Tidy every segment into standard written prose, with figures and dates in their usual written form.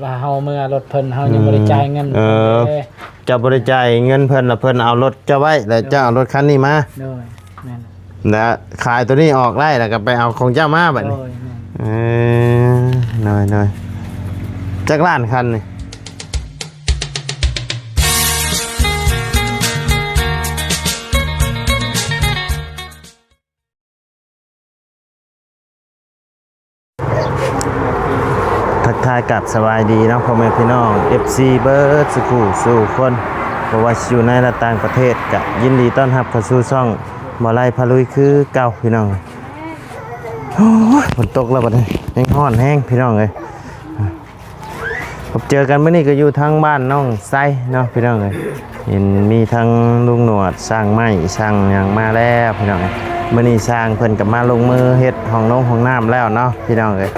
ว่าเฮาเมื่อรถเพิ่นเฮายังบ่ได้จ่ายเงินจะบริจ่ายเงินเพิ่นแล้วเพิ่นเอารถจะไว้แล้วจะเอารถคันนี้มาโดยแม่นแล้วขายตัวนี้ออกได้แล้วก็ไปเอาของเจ้ามาบัดนี้น้อยจักล้านคันนี่ทักทายกับสบายดีเนาะพ่อแม่พี่น้อง FC เบิร์ดสุขุสู่คนเพราะว่าอยู่ในและต่างประเทศก็ยินดีต้อนรับเข้าสู่ช่องบ่ไล่พาลุยคือเก่าพี่น้องโอ้ยฝนตกแล้วบัดนี้แห้งร้อนแห้งพี่น้องเอ้ยพบเจอกันมื้อนี้ก็อยู่ทางบ้านน้องไส้เนาะพี่น้องเอ้ยเห็นมีทั้งลุงหนวดสร้างไม้สร้างหยังมาแล้วพี่น้องเอ้ยมื้อนี้สร้างเพิ่นก็มาลงมือเฮ็ดห้องน้ำแล้วเนาะพี่น้องเอ้ย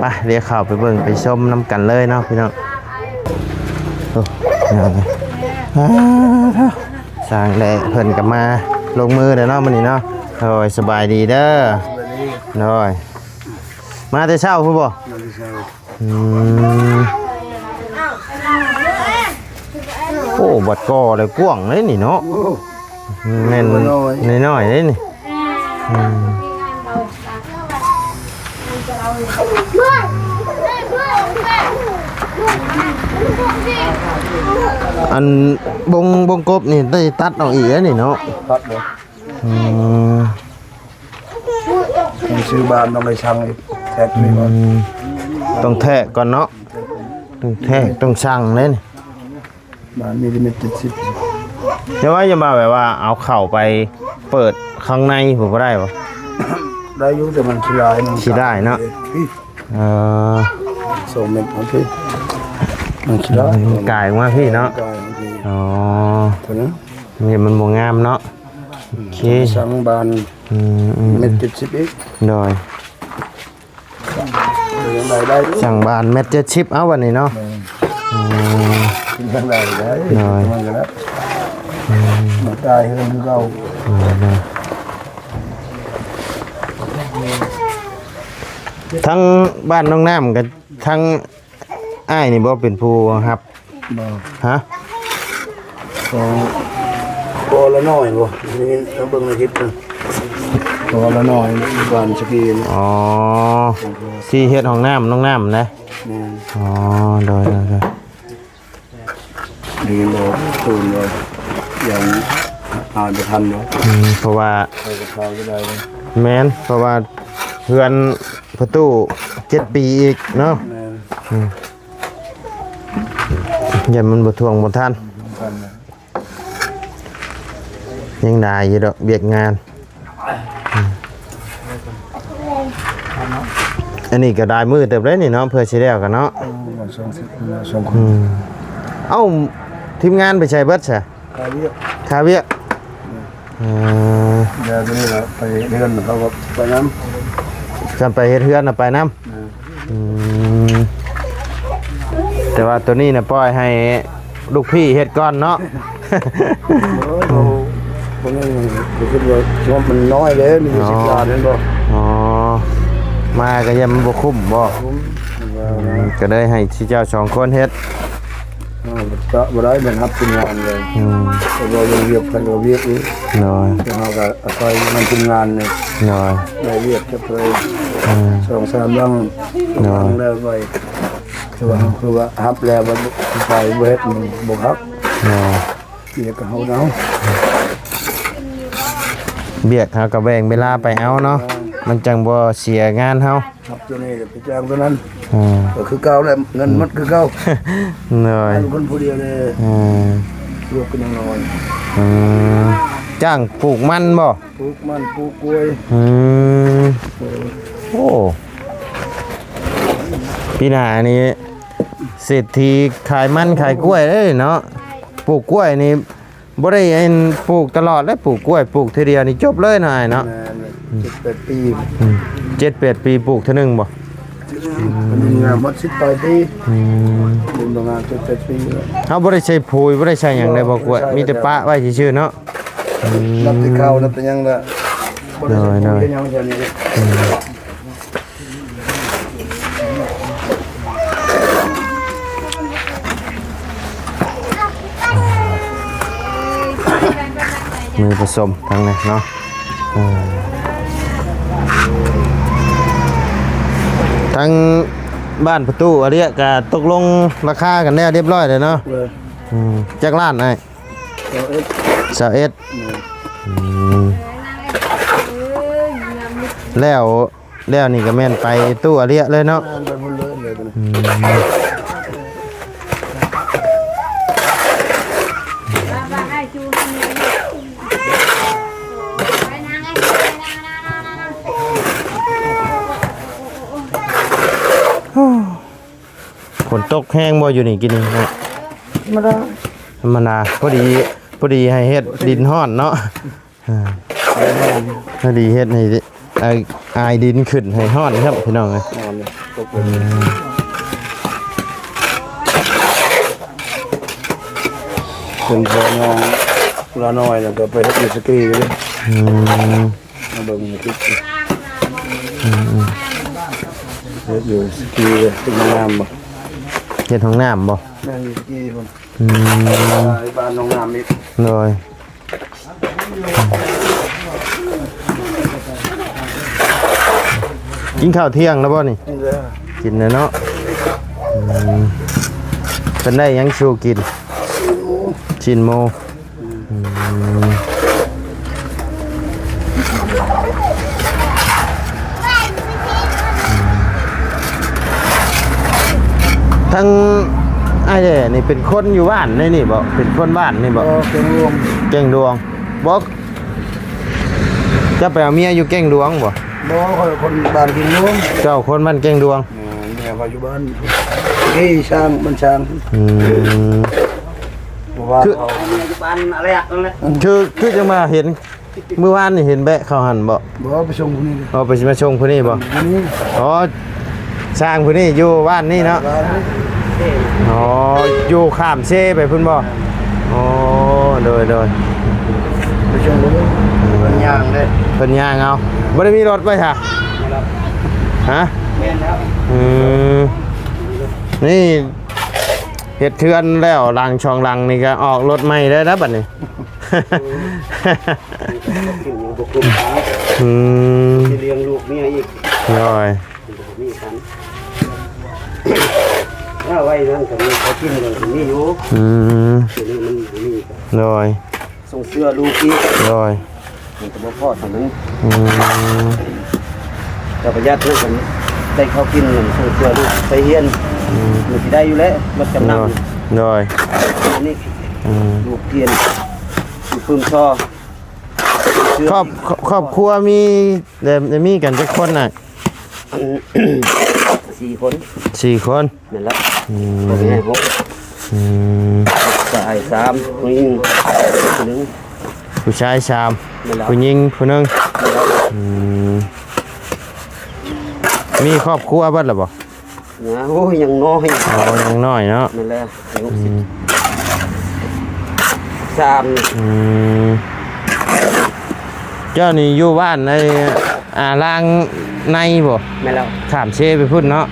ไปเดี๋ยวเข้าไปเบิ่งไปชมน้ำกันเลยเนาะพี่น้องโอ้พี่น้องเอ้ยสร้างได้เพิ่นก็มาลงมือเด้อเนาะมื้อนี้เนาะโอ้ยสบายดีเด้อโอ้ยมาแต่เช้าพุ่นบ่โอ้บัดก่อเลยกว้างเลยนี่เนาะแม่นน้อยๆเลยนี่อันบงกบนี่ได้ตัดออกอีกแล้วนี่เนาะตัดเลยมีซื้อบ้านต้องไปช่างแท็กนี่ก่อนต้องแทะก่อนเนาะต้องแทะต้องช่างเลยนี่บ้านมีลิมิต70จะว่าจะมาแบบว่าเอาเข่าไปเปิดข้างในผมก็ได้ปะได้ยุ่งแต่มันขี้ลายขี้ได้เนาะส่งเม็ดของพี่มันขี้ลายกายมาพี่เนาะอ๋อนี่มันบ่งามเนาะโอเคช่างบ้านเม็ด70อีกโดยช่างบ้านเม็ด70เอาวันนี้เนาะทางใดได้มันก็แล้วมาตายเฮือนคือเก่าทั้งบ้านน้องน้ำกับทั้งอ้ายนี่บ่เป็นผู้ครับฮะตัวละน้อยบ่นี่เบิ่งในคลิปนะตัวละน้อยบ้านสกีนอ๋อที่เฮ็ดห้องน้ำน้องน้ำนะอ๋อโดยดีเลยตูนเลยอย่างอ่านไปทันเนาะเพราะว่าแม่นเพราะว่าเพื่อนประตู7 ปีอีกเนาะอย่ามันบ่ทวงบ่ทันยังได้อยู่ดอกเบียกงานอันนี้ก็ได้มือเต็มเลยนี่เนาะเพื่อสิแล้วกันเนาะเอ้าทีมงานไปใช้เบิดใช่คาเวียเดี๋ยวนี้เราไปเฮือนเขาก็ไปน้ำกันไปเฮ็ดเฮือนน่ะไปน้ำแต่ว่าตัวนี้น่ะปล่อยให้ลูกพี่เฮ็ดก่อนเนาะพวกนี้คือว่ามันน้อยเลยมี10 ล้านนั่นบ่อ๋อมาก็ยังบ่คุ้มบ่ก็ได้ให้ที่เจ้า2 คนเฮ็ดบ่ได้มันรับเป็นงานเลยเรายังเรียกกันว่าเรียกนี้น้อยเราก็อาศัยมันเป็นงานเลยน้อยได้เรียกจะไป2-3ยังน้อยแล้วไปคือว่าฮับแล้วมันไปเวทมันบ่ครับน้อยเรียกกับเฮาเนาะเบียกเฮาก็แบ่งเวลาไปเอาเนาะมันจังบ่เสียงานเฮาครับตัวนี้ไปจ้างตัวนั้นก็คือเก่าแหละเงินมันคือเก่าน้อยคนผู้เดียวเลยลูกก็ยังน้อยจ้างปลูกมันบ่ปลูกมันปลูกกล้วยโอ้ปีหน้านี้เศรษฐีขายมันขายกล้วยเลยเนาะปลูกกล้วยนี่บ่ได้ปลูกตลอดแล้วปลูกกล้วยปลูกทีเดียวนี่จบเลยนายเนาะ7-8 ปี7-8 ปีปลูกเท่านึงบ่มันงานหมด10 ปีบุญงาน7-8 ปีเฮาบ่ได้ใช้ปุ๋ยบ่ได้ใช้หยังเลยบ่กล้วยมีแต่ปะไว้ซื่อๆเนาะนับแต่ข้าวนับแต่ยังละบ่ได้ใช้ปุ๋ยยังแค่นี้ มือผสมทั้งนั้นเนาะทั้งบ้านประตูอะไรก็ตกลงราคากันแล้วเรียบร้อยเลยเนาะจักล้านไอ้21แล้วนี่ก็แม่นไปตู้อะไรเลยเนาะฝนตกแห้งบ่อยู่นี่กินนี่ฮะธรรมดาพอดีให้เฮ็ดดินฮ้อนเนาะพอดีเฮ็ดให้อายดินขึ้นให้ฮ้อนครับพี่น้องเอ้ยเป็นพององละน้อยแล้วก็ไปเฮ็ดสกีเลยมาเบิ่งคลิปเฮ็ดอยู่สกีเลยเป็นงามบ่ เฮ็ดห้องน้ำบ่ แม่นสกีพุ่นบ้านน้องน้ำอีก เลยกินข้าวเที่ยงแล้วบ่นี่กินแล้วเนาะเป็นได้ยังชูกินชินโมทั้งไอ้เด้นี่เป็นคนอยู่บ้านนี่บ่เป็นคนบ้านนี่บ่เก่งดวงบอกจะไปเอาเมียอยู่เก่งดวงบ่คนบ้านกินน้ำเจ้าคนบ้านเก่งดวงแม่ว่าอยู่บ้านนี่ช่างมันช่างว่าเขาอยู่บ้านอะไรอ่ะนั่นแหละคือจะมาเห็นเมื่อวานนี่เห็นแบะเขาหันบ่ไปชมคนนี้ไปมาชมคนนี้บ่อ๋อสร้างคนนี้อยู่บ้านนี่เนาะอ๋ออยู่ข้ามเซ่ไปพุ่นบ่อ๋อโดยไปชมคนนี้เป็นยางเลยเป็นยางเอาบ่ได้มีรถไปค่ะฮะนี่เฮ็ดเทือนแล้วลังช่องลังนี่ก็ออกรถใหม่ได้แล้วบัดนี้เลี้ยงลูกเมียอีกน้อยถ้าไว้นั่นก็มีเขากินกันมีอยู่ทีนี้มันมีน้อยส่งเสื้อลูกอีกน้อยมันก็บ่พอเท่านั้นแต่ประหยัดเรื่องนี้ได้เขากินเงินส่งเสื้อลูกไปเฮียนมันสิได้อยู่แล้วรถจำนำน้อยนี่ลูกเทียนพึ่งชอครอบครัวมีได้มีกันจักคนน่ะ4 คนนั่นแหละบ่มีให้พกชาย3ผู้หญิง1ผู้ชาย3ผู้หญิงผู้นึงมีครอบครัวเบิดแล้วบ่โอ้ยยังน้อยยังน้อยเนาะนั่นแหละเจ้านี่อยู่บ้านในล่างในบ่แม่แล้วข้ามเชไปพุ่นเนาะ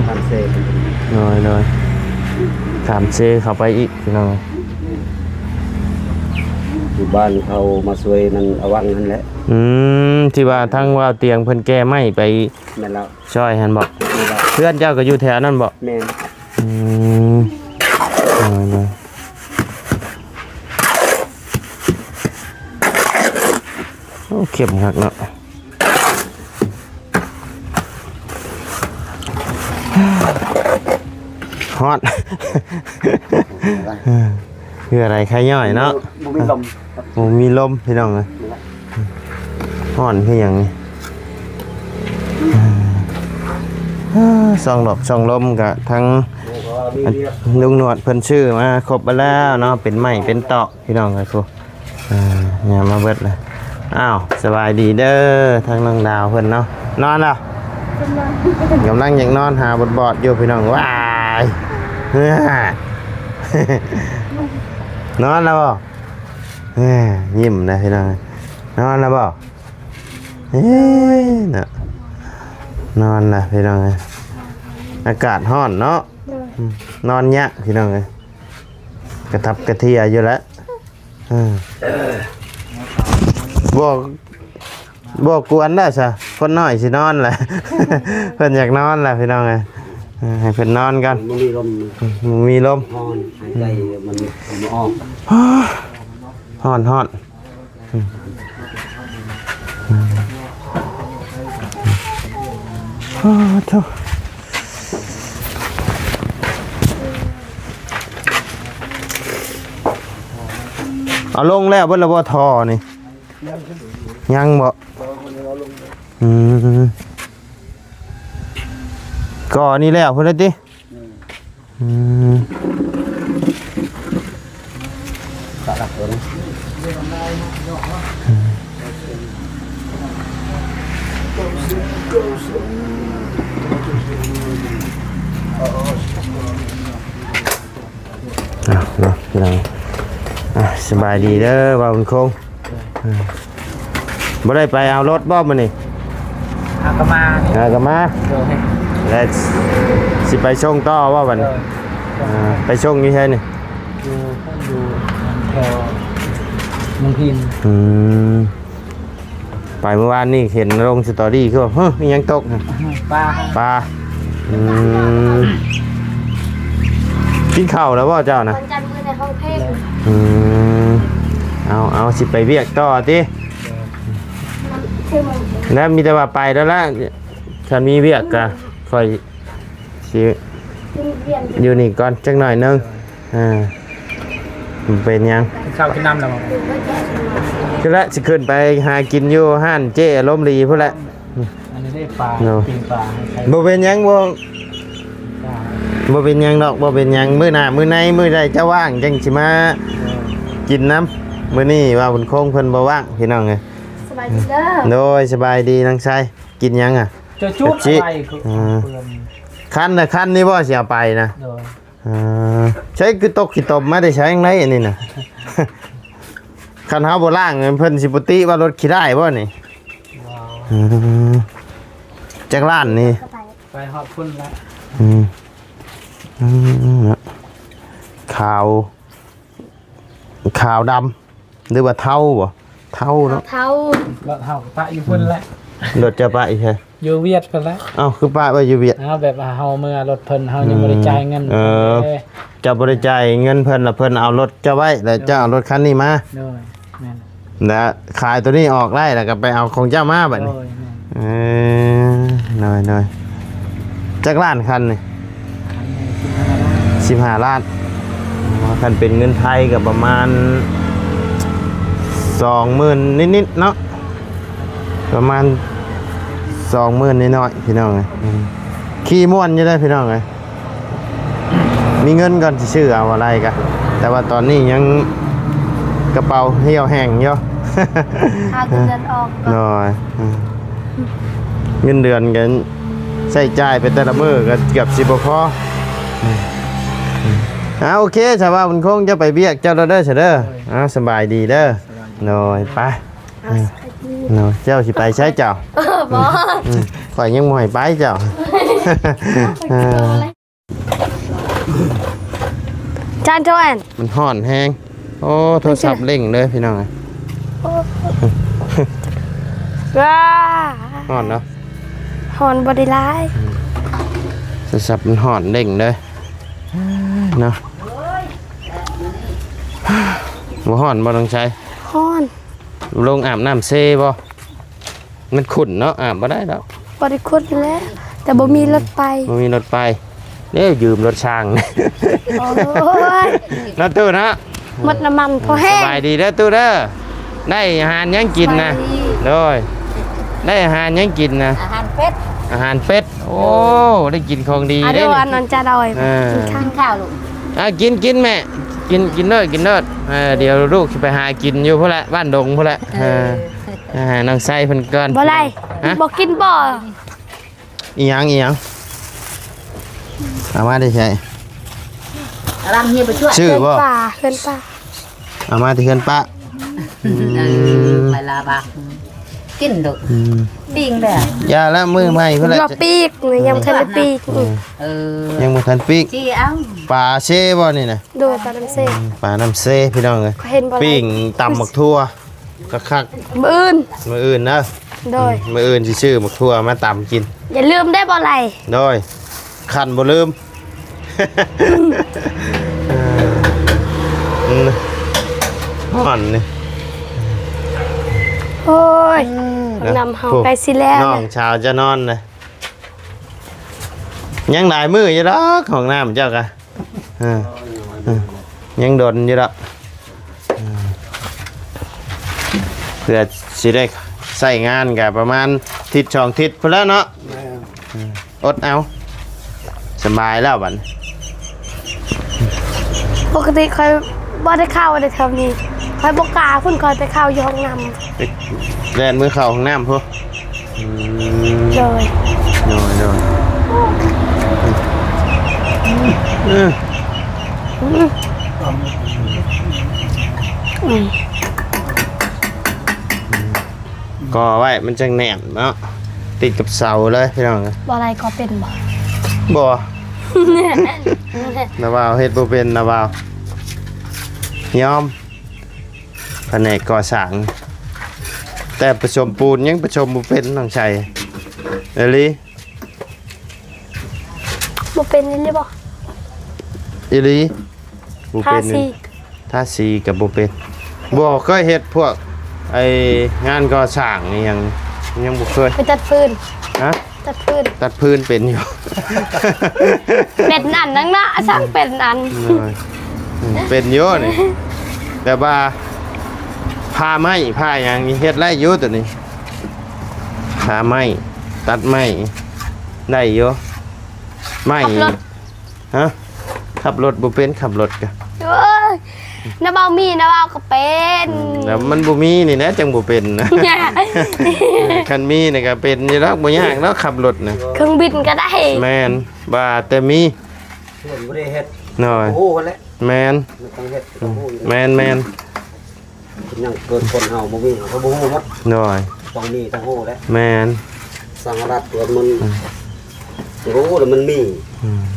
ข้ามเชน้อยข้ามเชเข้าไปอีกพี่น้องอยู่บ้านเขามาช่วยนั่นอวังนั่นแหละที่ว่าทั้งว่าเตียงเพิ่นแก้ไม้ไปแม่นแล้วช่วยหั่นบ่เพื่อนเจ้าก็อยู่แถวนั้นบ่แม่นโอ้เข้มคักเนาะฮอตคืออะไรใครย่อยเนาะมีลมพี่น้องเลยห่อนคืออย่างนี้ซองดอกซองลมกับทั้งลุงหนวดเพิ่นชื่อมาครบไปแล้วเนาะเป็นไม้เป็นตอกพี่น้องเลยครูเนี่ยมาเบิดเลยอ้าวสบายดีเด้อทั้งน้องดาวเพิ่นเนาะนอนแล้วกำลังยังนอนหาบอดอยู่พี่น้องว้ายนอนแล้วบ่ยิ้มนะพี่น้องนอนแล้วบ่น่ะนอนละพี่น้องอากาศร้อนเนาะนอนยะพี่น้องกระทับกระเทียอยู่แล้ว บอกกวนได้ซะคนน้อยสินอนแหละ เพิ่นอยากนอนแหละพี่น้องไงให้เพิ่นนอนกัน มันมีลม มีลม ฮอนหายใจมันออก ฮ้อนโธ่เอาลงแล้วเบิ่นละบ่ทอนี่ยังบ่ก่อนี่แล้วพุ่นละติตัดตัวนี้ เนาะพี่น้องสบายดีเด้อบ่าวบุญคงบ่ได้ไปเอารถบ่มื้อนี้ อากมานี่ ก็มา โดย แล้วสิไปส่งต่อว่าบัดนี้ไปส่งอยู่ไสนี่ อยู่แถวเมืองพิน ไปเมื่อวานนี่เห็นลงสตอรี่คือว่าเฮ้ยมีหยังตกน่ะ ป้า ปลากินข้าวแล้วบ่เจ้านะ วันจันทร์มื้อในห้องเพลง เอาสิไปเวียกต่อติ คือมัน แล้วมีแต่ว่าไปแล้วล่ะฉันมีเวียกก็ค่อยสิ เรียน อยู่นี่ก่อนจักหน่อยนึงมันเป็นหยัง ข้าวกินน้ำแล้วบ่ คือละสิขึ้นไปหากินอยู่ห้านเจ้อารมณ์ดีพุ่นละ อันนี้ได้ปลา เนาะ ปิ้งปลาให้ใช้ บ่เป็นหยังบ่ ปลา บ่เป็นหยังดอกบ่เป็นหยังมื้อหน้ามื้อในมื้อใดจะว่างจังสิมากินน้ำมื้อนี้ว่าบุญคงเพิ่นบ่ว่างพี่น้องเอ้ย สบายดีเด้อ โดยสบายดีนางชายกินหยังอ่ะ เจะจุ๊บอะไรคือเปลือน คันนี่บ่สิเอาไปนะ โดย ใช้คือตกขี้ตมมาได้ใช้จังไดอันนี้น่ะ คันเฮาบ่ล้างเพิ่นสิบ่ติว่ารถขี้ได้บ่นี่ ว้าว จักล้านนี่ สบาย ไปฮอดพุ่นแล้ว ขาวดำหรือว่าเทาบ่เทาเนาะ เท้า แล้วเฮาปะอยู่พุ่นแล้ว รถจะปะอีกแค่ อยู่เวียดกันแล้ว เอ้าคือปะไว้อยู่เวียด เอาแบบว่าเฮาเมื่อรถเพิ่นเฮายังบ่ได้จ่ายเงิน จะบริจาคเงินเพิ่นแล้วเพิ่นเอารถจะไว้แล้วเจ้าเอารถคันนี้มา โดยแม่น แล้วขายตัวนี้ออกได้แล้วก็ไปเอาของเจ้ามาบัด โด นี้ ยแม่น น้อยจักล้านคันนี่15 ล้านคันเป็นเงินไทยก็ประมาณ 20,000 นิดๆเนาะประมาณ 20,000น้อยๆพี่น้องเอ้ยขี่ม่วนอยู่ได้อพี่น้องเอ้ยมีเงินก่อนสิซื้อเอาอะไรกะแต่ว่าตอนนี้ยังกระเป๋าเหี่ยวแห้งอยู่ พาเงินออก หน่อยเงินเดือนกันใช้จ่ายไปแต่ละมื้อก็เกือบสิบ่พอโอเคชาวบ้านมันคงจะไปเบียกเจ้าเด้อเด้อสบายดีเด้อหน่อยไปหน่อยเจ้าสิไปใช้เจ้า บ่ ข่อยยังบ่ให้ไปเจ้า จานโจแอน มันห่อนแห้งโอ้โทรศัพท์เร่งเลยพี่น้อง ว้า ห่อนเนาะ หอนบ่ได้หลาย โทรศัพท์มันห่อนเร่งเลยเนาะบ่ห่อนบ่ต้องใช้ หอน ลงอาบน้ำเซบ่มันขุ่นเนาะอาบบ่ได้ดอก บ่ได้คนแล้วแต่บ่มีรถไป บ่มีรถไปเด้ยืมรถช่าง โอ้ย เนาะตู้เนาะ หมดน้ำมันพอ ส แห้ง บายดีเด้อตู้เด้อได้อาหารยังกินนะโดยได้อาหารยังกินนะ อาหารเป็ด อาหารเป็ดโอ้ได้กินของดี อ่ะ เด้ เดี๋ยว นี่ อันนั้นจะดอย กิน ข้าง กินข้าวลูก กินแม่กินเลิศเดี๋ยวลูกสิไปหากินอยู่พุ่นละบ้านดงพุ่นละน้องไส้เพิ่นก่อน บ่ไร ฮะ บ่กินบ่ อีหยังเอามาได้ใช่ รำเฮียไปช่วย ชื่อบ่ ป่าเพิ่นป่า เอามาที่เฮือนป้า ไปลาบา กินดอกปิ้งได้ ยาละมือใหม่เพิ่นละ รอปีกนี่ยังทันได้ปีกนี่ ยังบ่ทันปีก ชี้เอา ปลาเซ่บ่นี่นะ โดยปลาน้ำเส้น ปลาน้ำเซ่พี่น้องเอ้ย ก็เห็นบ่ ปิ้งตำหมักทั่วคัก มื้ออื่น ๆมื้ออื่นนะ โดย มื้ออื่นสิซื้อหมักทั่วมาตำกิน อย่าลืมได้บ่ไหล โดยคันบ่ลืมห่อนนี่ โอ้ยนำเฮาไปสิแล้ว น้องชาวจะนอนนะยังหลายมืออยู่ดอกของน้ำเจ้ากะยังโดนอยู่ดอกเพื่อสิได้ใส่งานกับประมาณทิศ2ทิศพุ่นแล้วเนาะอดเอาสบายแล้วบัดนี้ ปกติค่อยบ่ได้เข้าในแถวนี้ค่อยบ่กล้าเพิ่นค่อยไปเข้าอยู่ห้องน้ำ ไปแล่นมือเข่าของน้ำพวก โดย โดยก็ไว้มันจังแน่นเนาะติดกับเสาเลยพี่น้อง บ่อะไรก็เป็นบ่ บ่นาบ่าวเฮ็ดบ่เป็นนาบ่าว ยอมแผนกก่อสร้างแต่ผสมปูนยังผสมบ่เป็นน้องชัยเอลี บ่เป็นนี่เลยบ่ อีหลีบ่ ทา เป็น สี ท่าสีกับบ่เป็นบ่เคยเฮ็ดพวกไองานก่อสร้างนี่ยังบ่เคย ไปตัดฟืน ฮะ ตัดฟืน ตัดพื้นเป็นอยู่ เป็นอันนั่งนะสร้างเป็นอัน เป็นเยอะนี่แต่ว่าผ้าไหมผ้าอย่างนี้เฮ็ดไรเยอะตัวนี้ผ้าไหมตัดไหมได้เยอะไหมฮะขับรถบ่เป็นขับรถกะ เอ้ยน้าเบามีน้าเบาก็เป็น แล้วมันบ่มีนี่นะจังบ่เป็นนะ คันมีนี่ก็เป็นอยู่แล้วบ่ยากแล้วขับรถนะ เครื่องบินก็ได้ แม่นว่าแต่มี เพื่อนบ่ได้เฮ็ด หน่อย โอ้โหแหละ แม่น มันต้องเฮ็ดต้องฮู้อยู่ แม่น ยังเกินคนเฮาบ่มีเขาบ่ฮู้หมด หน่อย ต้องมีต้องฮู้แหละ แม่น สังรัฐตัวมันรู้แล้วมันมี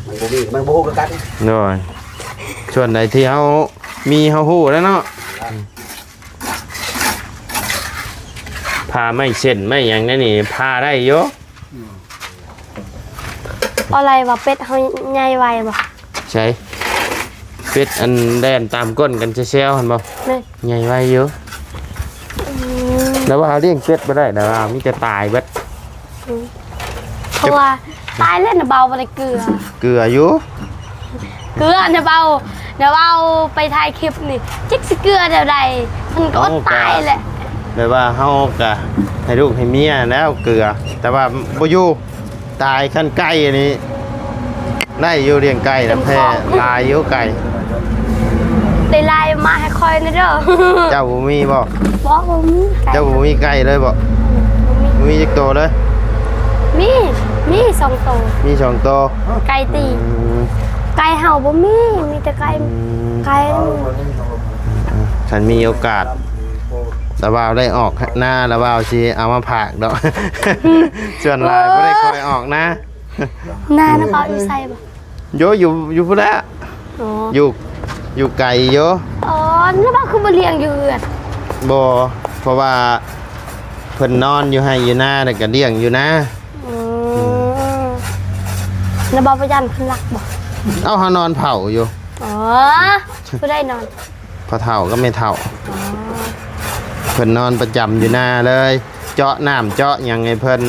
มันบ่มีมันบ่ฮู้คือกัน หน่อยส่วนใดที่เฮามีเฮาฮู้แล้วเนาะพาไม่เส้นไม่หยังนั่นนี่พาได้เยอะ อะไรวะเป็ดเฮาใหญ่ไวบ่ ใช่เป็ดอันแดนตามก้นกันเซลๆหั่นบ่ นี่ ใหญ่ไว้เยอะแล้วว่าเลี้ยงเป็ดบ่ได้แต่ว่ามีแต่ตายเบิด เพราะว่าตายเล่นน่ะเบาบ่ได้เกลือ เกลืออยู่ เกลือน่ะเบาไปถ่ายคลิปนี่จิกสิเกลือเดี๋ยวใดมันก็อดตายแหละ แต่ว่าเฮาก็ให้ลูกให้เมียแล้วเกลือ แต่ว่าบ่อยู่ตายขั้นไก่อันนี้ได้อยู่เลี้ยงไก่แล้วแพ้ลายอยู่ไก่ ได้ไลน์มาให้คอยนะเด้อ เจ้าบ่มีบ่ บ่บ่มีไก่ เจ้าบ่มีไก่เลยบ่ บ่มี บ่มีจักโตเลย มี2ตัว มีสองโต ไก่ตี อืม ไก่เห่าบ่มีแต่ไก่ไก่ ฉันมีโอกาสระบาวได้ออกหน้าระบาวสิเอามาผากดอก ส่วนหลายบ่ได้คอยออกนะ หน้านะเปล่าอยู่ใส่บ่ โยอยู่พุ่นแล้ว อ๋อ อยู่ไกลโย อ๋อแล้วบ่คือบ่เลี้ยงอยู่เฮือน บ่เพราะว่าเพิ่นนอนอยู่ให้อยู่หน้าแล้วก็เลี้ยงอยู่นะ อืมแล้วบ่ประยันเพิ่นรักบ่ เอาเฮานอนเผาอยู่ อ๋อบ่ได้นอน พอเฒ่าก็ไม่เฒ่าเพิ่นนอนประจำอยู่หน้าเลย เจาะน้ำเจาะหยังให้เพิ่น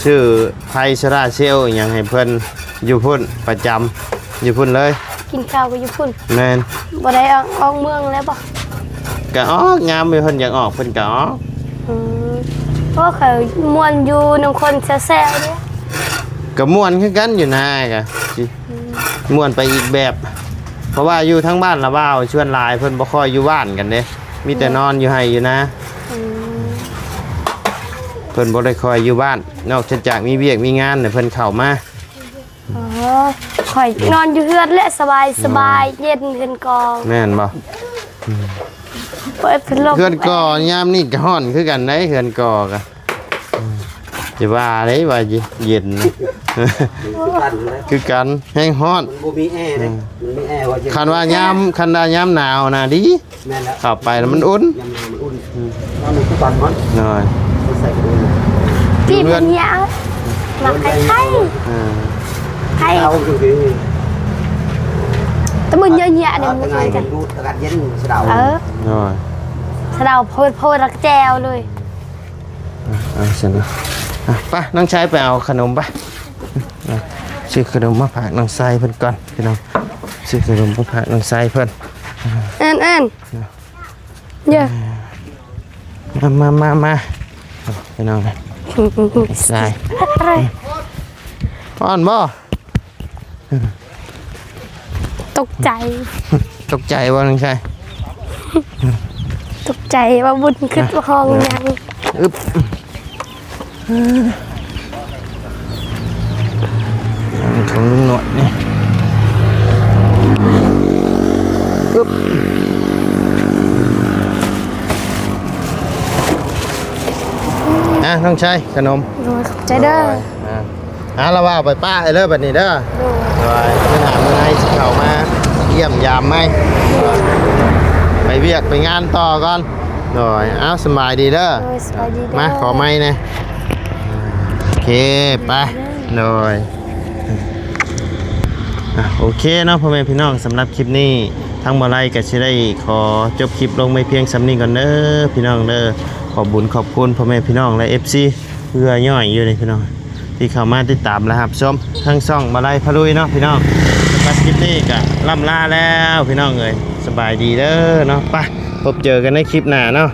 ชื่อไพสราเซลหยังให้เพิ่นอยู่พุ่นประจำอยู่พุ่นเลย กินข้าวก็อยู่พุ่น แม่น บ่ได้ออกเมืองแล้วบ่ ก็ออกงามไปเพิ่นอยากออกเพิ่นก็ออก อืมเพราะเขาม่วนอยู่นำคนแซ่ๆเด้ ก็ม่วนคือกันอยู่หน้าก็สิม่วนไปอีกแบบ เพราะว่าอยู่ทั้งบ้านละบ้าวชวนหลายเพิ่นบ่ค่อยอยู่บ้านกันเด้มีแต่นอนอยู่ให้อยู่นะ อืม เพิ่นบ่ได้คอยอยู่บ้าน นอกจากมีเวียกมีงานเนี่ยเพิ่นเข้ามา อ๋อข่อยนอนอยู่เฮือนและสบายเย็นเฮือนกอง แม่นบ่ เปิดพัดลม เฮือนก่อยามนี่ก็ฮ้อนคือกันได้เฮือนก่อก็จะว่าได้ว่าเย็นนะ กันเลย คือกันแห้งฮ้อน มันบ่มีแอร์เลยมันมีแอร์ว่าจะ คันว่ายามหนาวน่ะดี แม่นแล้ว เข้าไปแล้วมันอุ่น ยำมันอุ่นน้ำมันคือปันมัน หน่อย ใส่กระดูก พี่เป็นยาวมาไข่ไข่ อ่า ไข่ เอาคือคือ แต่มึงเยอะแยะเนี่ยมึ ตั้ ง งไง กั กัน นดูตะกัดเย็นสะดาว เออ หน่อย สะเดาโพดรักแจวเลย เอาเสร็จแล้วอ่ะไปน้องชายไปเอาขนมไปอ่ะซื้อขนมมาฝากน้องชายเพิ่นก่อนพี่น้องซื้อขนมมาฝากน้องชายเพิ่น เอ็นเยอะ มาเอาพี่น้องนะชาย อะไร อ่อนบ่ ตกใจ ตกใจบ่น้องชาย ตกใจว่าบุญขึ้นห้องยัง อึ๊บของลุงหนวดนี่อึ๊บน้องชายขนม โดยขอบใจเด้อ เราว่าไปป้าไอ้เลิศแบบนี้เด้อ โดย ไปหาเมื่อไหร่สิเข้ามาเยี่ยมยามไหมไปเวียกไปงานต่อก่อนโดยสบายดีเด้อ โดยสบายดีเด้อ มาขอไม้นะโอเคไปโดยโอเคเนาะพ่อแม่พี่น้องสำหรับคลิปนี้ทั้งบ่ไล่ก็สิได้ขอจบคลิปลงไม่เพียงสำนี้ก่อนเด้อพี่น้องเด้อขอบบุญขอบคุณพ่อแม่พี่น้องและ FC เพื่อย่อยอยู่เลยพี่น้องที่เข้ามาติดตามและรับชมทั้งช่องบ่ไล่พะลุยเนาะพี่น้องสำหรับคลิปนี้ก็ล่ำลาแล้วพี่น้องเอ้ยสบายดีเด้อเนาะไปพบเจอกันในคลิปหน้าเนาะ